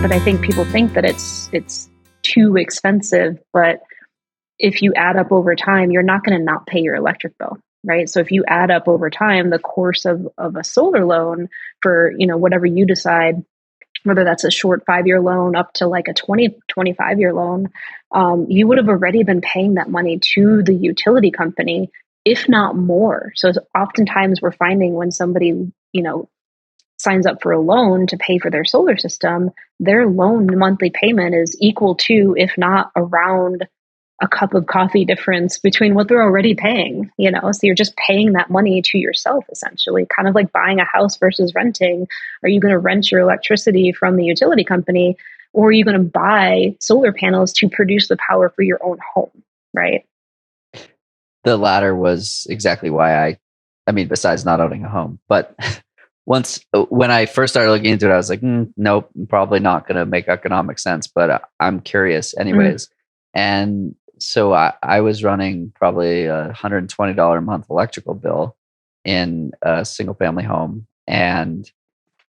but I think people think that it's too expensive. But if you add up over time, you're not going to not pay your electric bill, right? So if you add up over time the course of a solar loan for, whatever you decide, whether that's a short 5-year loan up to like a 25-year loan, you would have already been paying that money to the utility company, if not more. So oftentimes we're finding when somebody, signs up for a loan to pay for their solar system, their loan monthly payment is equal to, if not around, a cup of coffee difference between what they're already paying, So you're just paying that money to yourself, essentially, kind of like buying a house versus renting. Are you going to rent your electricity from the utility company, or are you going to buy solar panels to produce the power for your own home, right? The latter was exactly why I mean, besides not owning a home, but when I first started looking into it, I was like, nope, probably not going to make economic sense, but I'm curious anyways. And so I was running probably $120 a month electrical bill in a single family home. And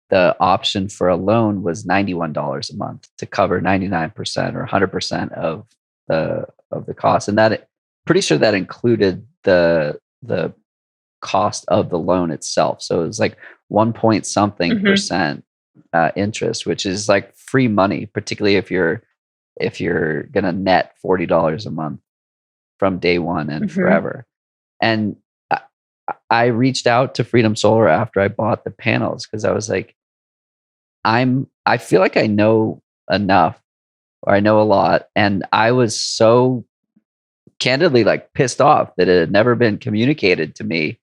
the option for a loan was $91 a month to cover 99% or 100% of the cost. And that, pretty sure that included the cost of the loan itself. So it was like 1 point something percent interest, which is like free money, particularly if you're going to net $40 a month from day one and forever. And I reached out to Freedom Solar after I bought the panels because I was like, I feel like I know enough, or I know a lot. And I was so candidly like pissed off that it had never been communicated to me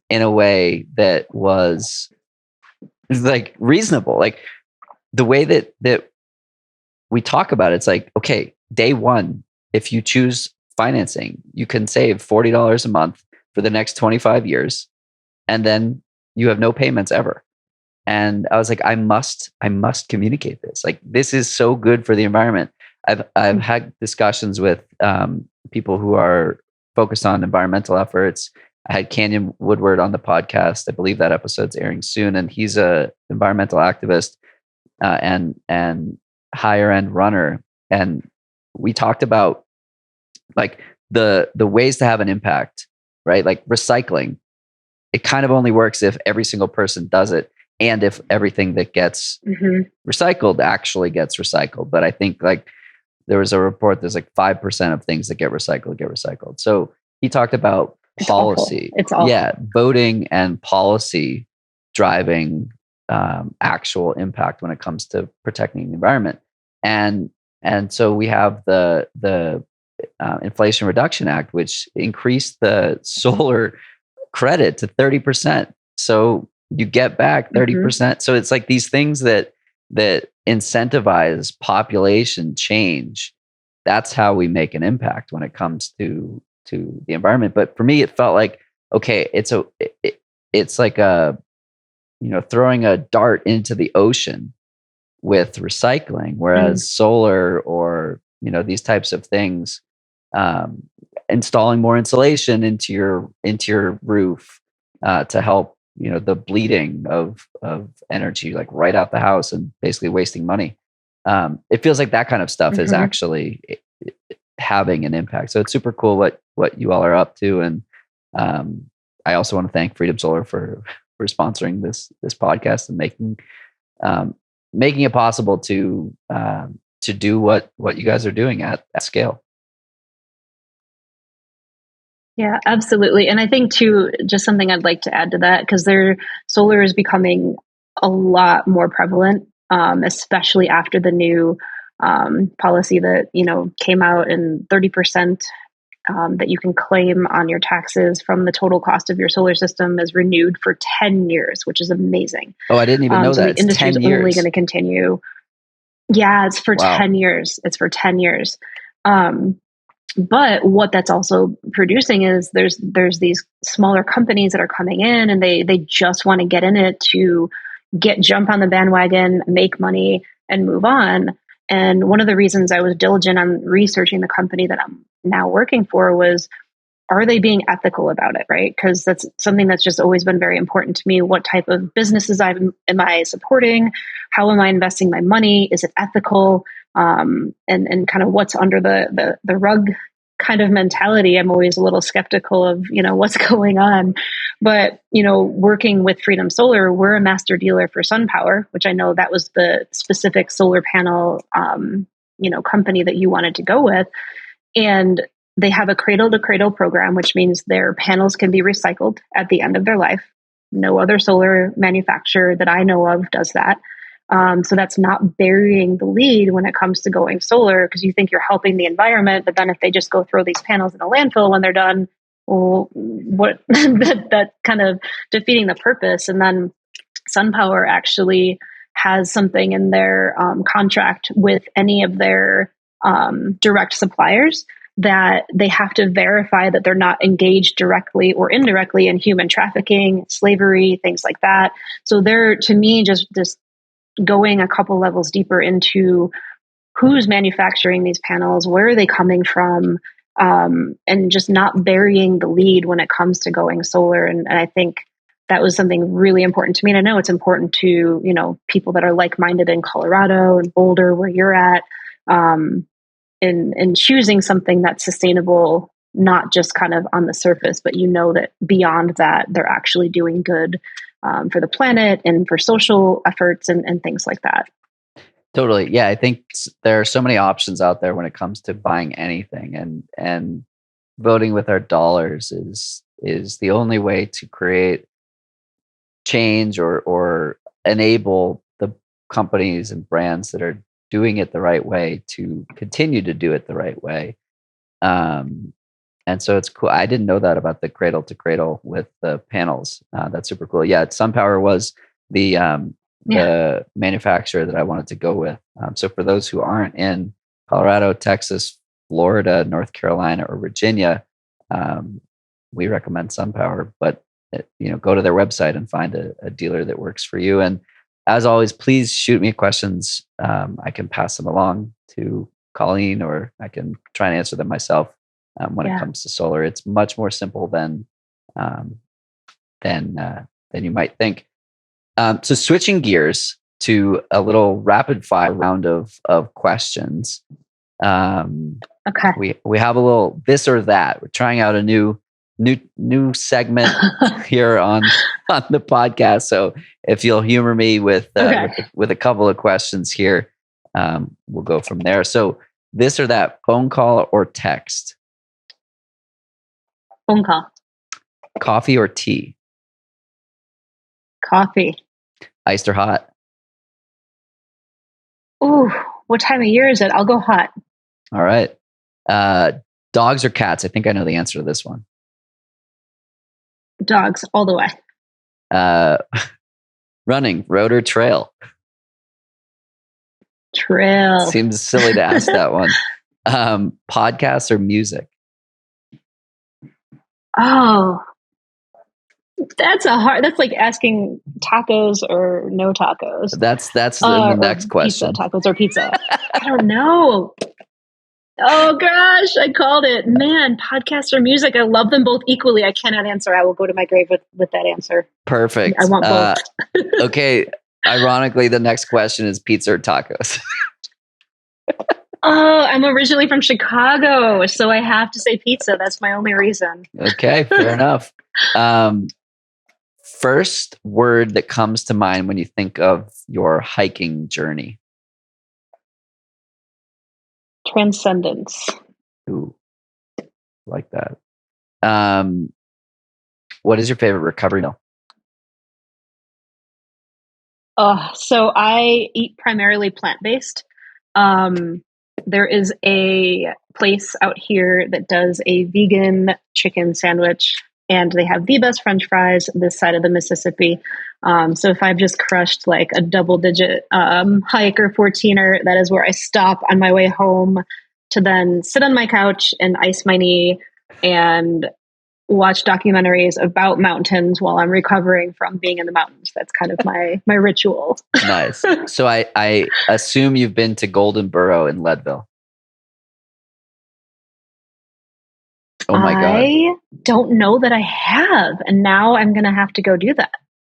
in a way that was like reasonable. Like the way that we talk about it, it's like, okay, day one, if you choose financing, you can save $40 a month for the next 25 years. And then you have no payments ever. And I was like, I must communicate this. Like, this is so good for the environment. I've had discussions with people who are focused on environmental efforts. I had Canyon Woodward on the podcast. I believe that episode's airing soon. And he's a environmental activist and higher end runner. And we talked about like the ways to have an impact, right? Like recycling. It kind of only works if every single person does it, and if everything that gets recycled actually gets recycled. But I think like there was a report, there's like 5% of things that get recycled. So he talked about policy. It's awful. Yeah, voting and policy driving actual impact when it comes to protecting the environment. And so we have the Inflation Reduction Act, which increased the solar credit to 30%. So you get back 30%. So it's like these things that incentivize population change. That's how we make an impact when it comes to the environment. But for me, it felt like, okay, it's like throwing a dart into the ocean with recycling, whereas solar or these types of things, installing more insulation into your roof to help the bleeding of energy like right out the house and basically wasting money. It feels like that kind of stuff is actually having an impact. So it's super cool what you all are up to. And I also want to thank Freedom Solar for sponsoring this podcast and making it possible to do what you guys are doing at scale. Yeah, absolutely. And I think too, just something I'd like to add to that, because solar is becoming a lot more prevalent, especially after the new policy that, came out, and 30% that you can claim on your taxes from the total cost of your solar system is renewed for 10 years, which is amazing. Oh, I didn't even know that. The industry is only going to continue. Yeah, it's for 10 years. It's for 10 years. But what that's also producing is there's these smaller companies that are coming in, and they just want to get in it to jump on the bandwagon, make money, and move on. And one of the reasons I was diligent on researching the company that I'm now working for was are they being ethical about it, right? Because that's something that's just always been very important to me. What type of businesses am I supporting? How am I investing my money? Is it ethical? And kind of what's under the rug kind of mentality. I'm always a little skeptical of, what's going on. But, working with Freedom Solar, we're a master dealer for SunPower, which I know that was the specific solar panel, company that you wanted to go with. And they have a cradle to cradle program, which means their panels can be recycled at the end of their life. No other solar manufacturer that I know of does that. So that's not burying the lead when it comes to going solar, because you think you're helping the environment, but then if they just go throw these panels in a landfill when they're done, well, what that kind of defeating the purpose. And then SunPower actually has something in their contract with any of their direct suppliers that they have to verify that they're not engaged directly or indirectly in human trafficking, slavery, things like that. So they're, to me, just going a couple levels deeper into who's manufacturing these panels, where are they coming from, and just not burying the lead when it comes to going solar. And I think that was something really important to me. And I know it's important to, people that are like-minded in Colorado and Boulder, where you're at, in choosing something that's sustainable, not just kind of on the surface, but that beyond that, they're actually doing good for the planet and for social efforts and things like that. Totally. Yeah. I think there are so many options out there when it comes to buying anything, and voting with our dollars is the only way to create change or enable the companies and brands that are doing it the right way to continue to do it the right way. And so it's cool. I didn't know that about the cradle to cradle with the panels. That's super cool. Yeah, SunPower was the manufacturer that I wanted to go with. So for those who aren't in Colorado, Texas, Florida, North Carolina, or Virginia, we recommend SunPower. But go to their website and find a dealer that works for you. And as always, please shoot me questions. I can pass them along to Colleen, or I can try and answer them myself. When it comes to solar, it's much more simple than you might think. So switching gears to a little rapid fire round of questions. Okay. We have a little this or that. We're trying out a new segment here on the podcast. So if you'll humor me with a couple of questions here, we'll go from there. So this or that, phone call or text? Phone call. Coffee or tea? Coffee. Iced or hot? Ooh, what time of year is it? I'll go hot. All right. Dogs or cats? I think I know the answer to this one. Dogs, all the way. Running, road or trail? Trail. Seems silly to ask that one. Podcasts or music? Oh, that's like asking tacos or no tacos. That's the next question. Tacos or pizza. I don't know. Oh gosh, I called it. Man, podcast or music. I love them both equally. I cannot answer. I will go to my grave with that answer. Perfect. I want both. Okay. Ironically, the next question is pizza or tacos? Oh, I'm originally from Chicago, so I have to say pizza. That's my only reason. Okay, fair enough. First word that comes to mind when you think of your hiking journey? Transcendence. Ooh, like that. What is your favorite recovery meal? So I eat primarily plant-based. There is a place out here that does a vegan chicken sandwich, and they have the best French fries this side of the Mississippi. So if I've just crushed like a double-digit hike or 14er, that is where I stop on my way home to then sit on my couch and ice my knee and watch documentaries about mountains while I'm recovering from being in the mountains. That's kind of my ritual. Nice. So I assume you've been to Golden Burrow in Leadville. Oh my God. I don't know that I have. And now I'm going to have to go do that.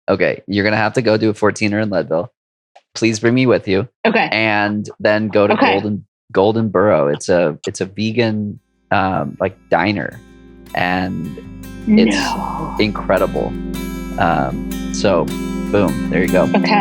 Okay. You're going to have to go do a 14er in Leadville. Please bring me with you. Okay. And then go to Golden Burrow. It's a vegan like diner, and it's incredible. So boom, there you go. Okay.